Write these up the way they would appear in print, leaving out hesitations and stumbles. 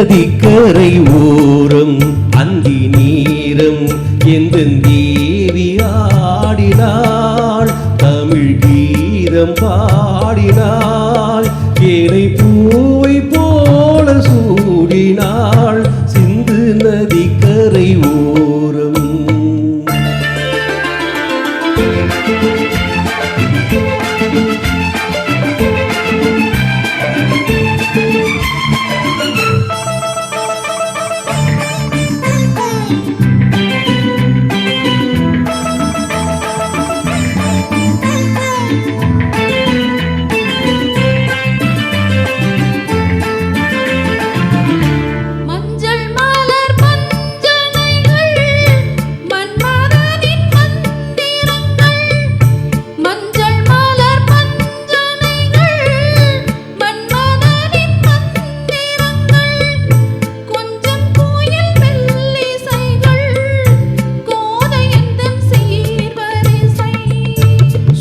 நதிக்கரை ஓரம் அந்தி நீரம் எந்த தேவி ஆடினாள் தமிழ் கீதம் பாடினாள் ஏனை பூவை போல சூடினாள் சிந்து நதிக்கரை ஓரம்.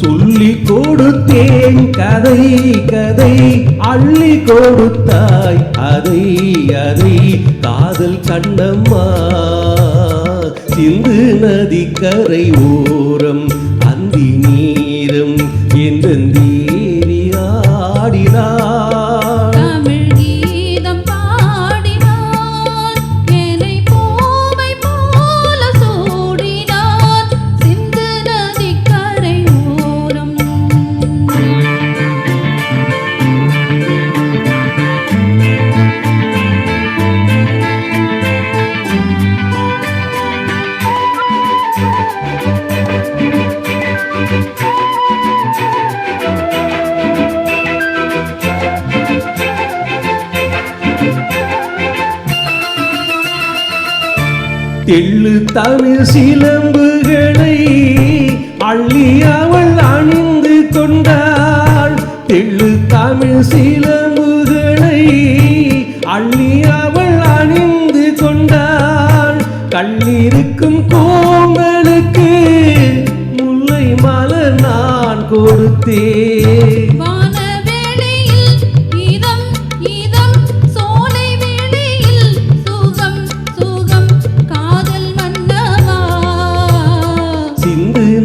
சொல்லி கொடுத்தேன் கதை கதை அள்ளி கொடுத்தாய் அதை அதை காதல் கண்ணம்மா சிந்து நதிக்கரை ஓரம் அந்தி நீரம் எந்த தேவி ஆடினாள் தெள்ளு தமிழ் சிலம்புகளை அள்ளி அவள் அணிந்து கொண்டாள் தெள்ளு தமிழ் சிலம்புகளை அள்ளி அவள் அணிந்து கொண்டாள் கண்ணிருக்கும் கோமலுக்கு முல்லை மலர் நான் கொடுத்தேன்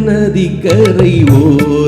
நதிக்கரை ஓரம்